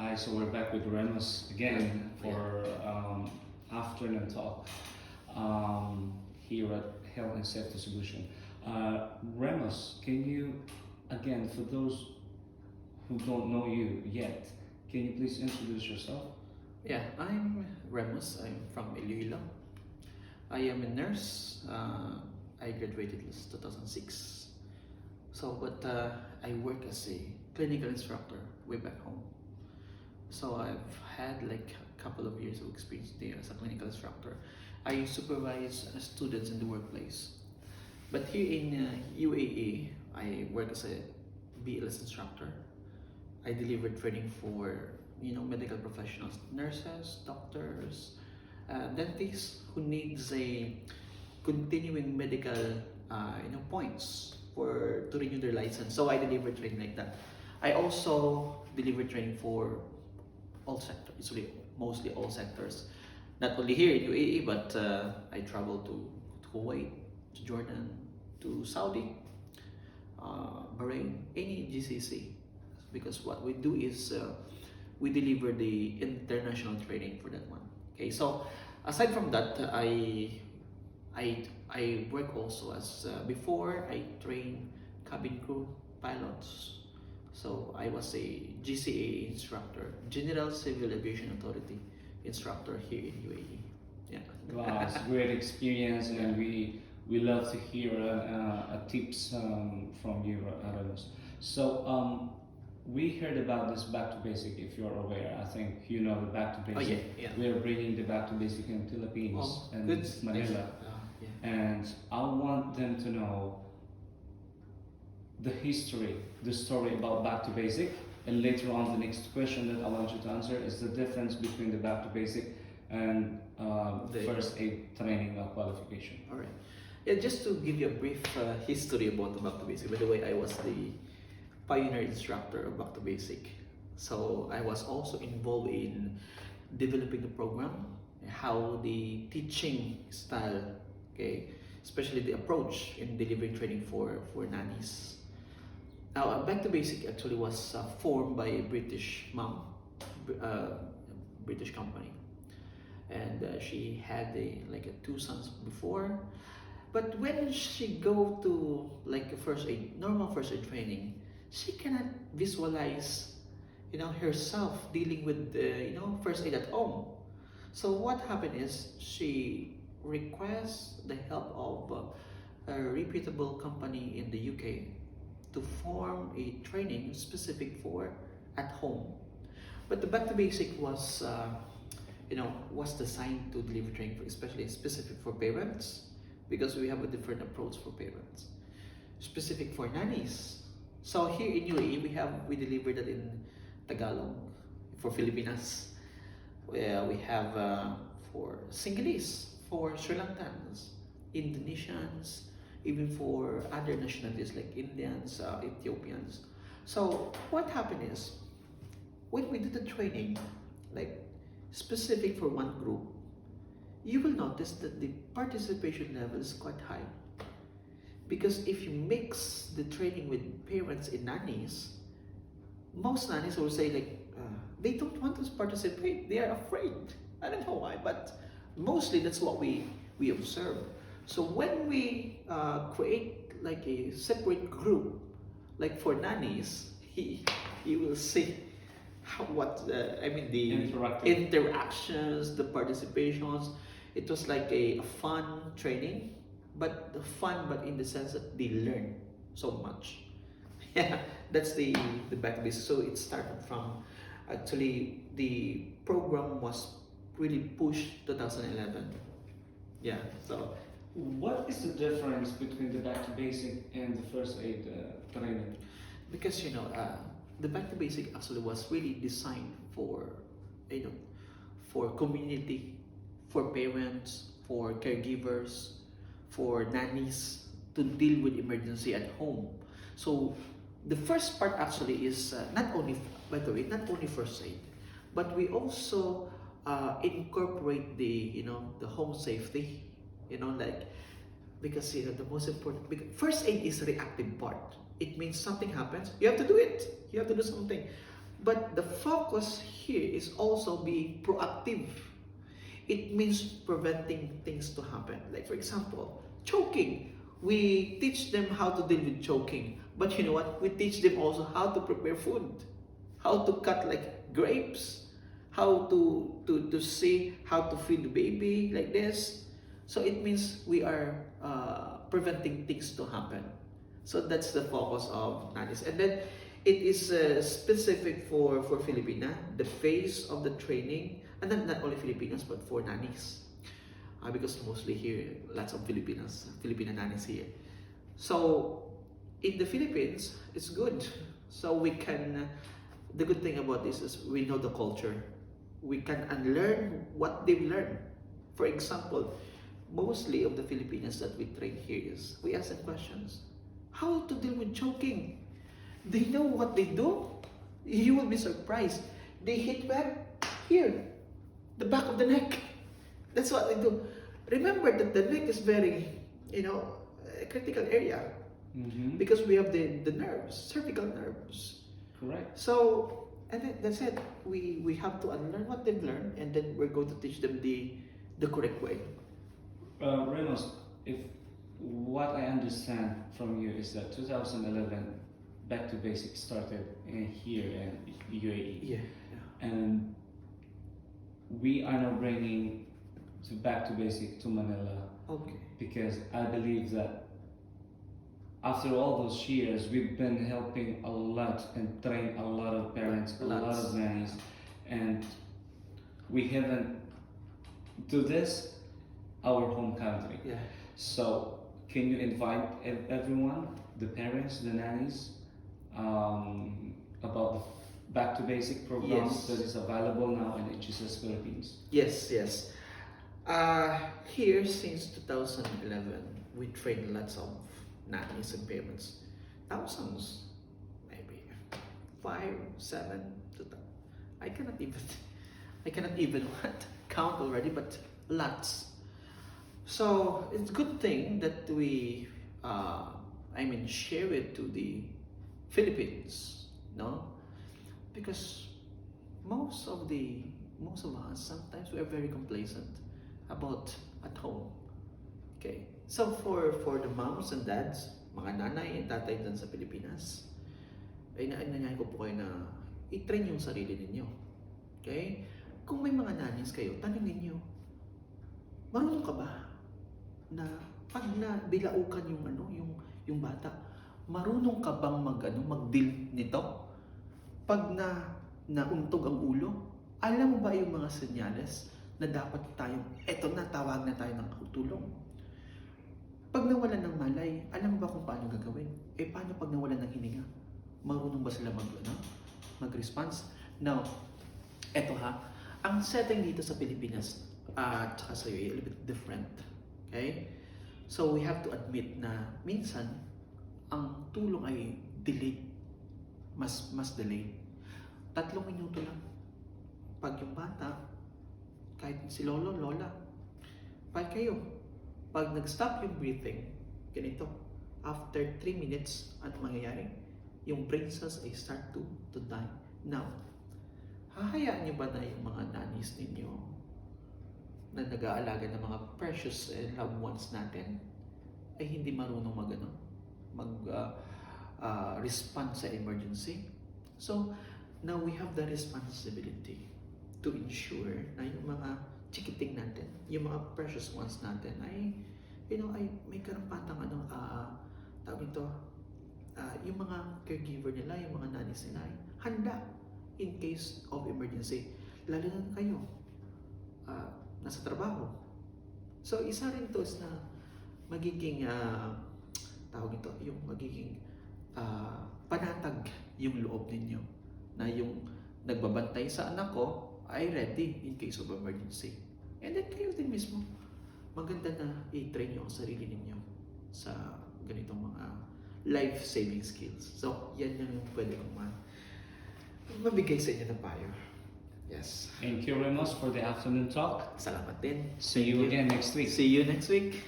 Hi, so we're back with Remus again for afternoon talk here at Health and Safety Solution. Remus, can you, again, for those who don't know you yet, can you please introduce yourself? Yeah, I'm Remus. I'm from Iloilo. I am a nurse. I graduated in 2006. But I work as a clinical instructor way back home. So I've had like a couple of years of experience there as a clinical instructor. I supervise students in the workplace. But here in UAE, I work as a BLS instructor. I deliver training for medical professionals, nurses, doctors, dentists who needs a continuing medical points for to renew their license. So I deliver training like that. I also deliver training for all sectors. It's really mostly all sectors. Not only here in UAE, but I travel to Kuwait, to Jordan, to Saudi, Bahrain, any GCC. Because what we do is we deliver the international training for that one. Okay, so aside from that, I work also as before I train cabin crew pilots. So I was a GCA instructor, General Civil Aviation Authority instructor here in UAE. Yeah. Wow, it's a great experience, and we love to hear tips from you, Remus. So we heard about this back to basic. If you're aware, I think you know the back to basic. Oh, yeah. We are bringing the back to basic in Philippines and good. Manila, and I want them to know the history, the story about back to basic, and later on the next question that I want you to answer is the difference between the back to basic and the first aid training qualification. All right. Yeah, just to give you a brief history about the back to basic. By the way, I was the pioneer instructor of back to basic. So I was also involved in developing the program, how the teaching style, okay, especially the approach in delivering training for nannies. Now, Back to Basic actually was formed by a British mom, British company, and she had two sons before. But when she go to like a normal first aid training, she cannot visualize, herself dealing with first aid at home. So what happened is she requests the help of a reputable company in the UK to form a training specific for at home. But the Back to Basic was, was designed to deliver training for, especially specific for parents, because we have a different approach for parents, specific for nannies. So here in UAE, we deliver that in Tagalog for Filipinas. We have for Sinhalese, for Sri Lankans, Indonesians, even for other nationalities like Indians, Ethiopians. So what happened is, when we do the training, like specific for one group, you will notice that the participation level is quite high. Because if you mix the training with parents and nannies, most nannies will say they don't want to participate, they are afraid. I don't know why, but mostly that's what we observe. So when we create like a separate group, like for nannies, he will see the interactions, the participations. It was like a fun training, but in the sense that they learn so much. Yeah, that's the back to basics. So it started from, actually the program was really pushed 2011. Yeah, so. What is the difference between the back to basic and the first aid training? Because the Back to Basic actually was really designed for for community, for parents, for caregivers, for nannies to deal with emergency at home. So the first part actually is not only first aid, but we also incorporate the home safety. Because the most important, because first aid is reactive part. It means something happens, you have to do it. You have to do something. But the focus here is also being proactive. It means preventing things to happen. Like for example, choking. We teach them how to deal with choking. But you know what? We teach them also how to prepare food. How to cut like grapes. How to see how to feed the baby like this. So it means we are preventing things to happen. So that's the focus of nannies. And then it is specific for Filipina, the phase of the training, and then not only Filipinos but for nannies. Because mostly here, lots of Filipina nannies here. So in the Philippines, it's good. So we can, the good thing about this is we know the culture. We can unlearn what they've learned. For example, mostly of the Filipinos that we train here is, we ask them questions. How to deal with choking? They know what they do. You will be surprised. They hit where? Here. The back of the neck. That's what they do. Remember that the neck is very, a critical area. Because we have the nerves, cervical nerves. Correct. So, and that's it. We have to unlearn what they've learned, and then we're going to teach them the correct way. Reynolds, if what I understand from you is that 2011 Back to Basics started here in UAE. Yeah. And we are now bringing to Back to Basic to Manila. Okay. Because I believe that after all those years, we've been helping a lot and train a lot of parents, a lot of nannies, and we haven't do this our home country. Yeah. So can you invite everyone, the parents, the nannies, about the Back to Basic program that is available now in HSS Philippines? Yes. Here since 2011, we train lots of nannies and parents. Thousands, maybe 5, 7. I cannot even count already, but lots. So it's a good thing that we, share it to the Philippines, no? Because most of us sometimes we are very complacent about at home. Okay, so for the moms and dads, mga nanay and tatay dyan sa Pilipinas, ay nanyayain ko po kayo na i-train yung sarili ninyo. Okay? Kung may mga nannies kayo, tanungin nyo, marunong ka ba na pag nabilaukan yung bata, marunong ka bang mag-deal nito? Pag nauntog ang ulo, alam mo ba yung mga senyales na dapat tayong, eto na, tawag na tayo ng tulong? Pag nawalan ng malay, alam mo ba kung paano gagawin? Paano pag nawalan ng hininga? Marunong ba sila mag-response? Now, eto ang setting dito sa Pilipinas at saka sa UAE, a little bit different. Okay? So, we have to admit na minsan, ang tulong ay delayed. Mas delayed. 3 minuto lang. Pag yung bata, kahit si lolo, lola, pag nag-stop yung breathing, ganito, after 3 minutes, ano mangyayari? Yung brain cells ay start to die. Now, hahayaan nyo ba na yung mga nannies ninyo na nag-aalaga ng mga precious loved ones natin ay hindi marunong respond sa emergency? So, now we have the responsibility to ensure na yung mga chikiting natin, yung mga precious ones natin ay may karampatang tawag ito, yung mga caregiver nila, yung mga nannies nila ay handa in case of emergency. Lalo na kayo, nasa trabaho. So, isa rin to is na magiging, tawag ito, yung magiging panatag yung loob ninyo. Na yung nagbabantay sa anak ko ay ready in case of emergency. And then kayo din mismo, maganda na i-train nyo ang sarili ninyo sa ganitong mga life-saving skills. So, yan yung pwede kong mabigay sa inyo ng payo. Yes. Thank you very much for the afternoon talk. Salamat din. See you again next week. See you next week.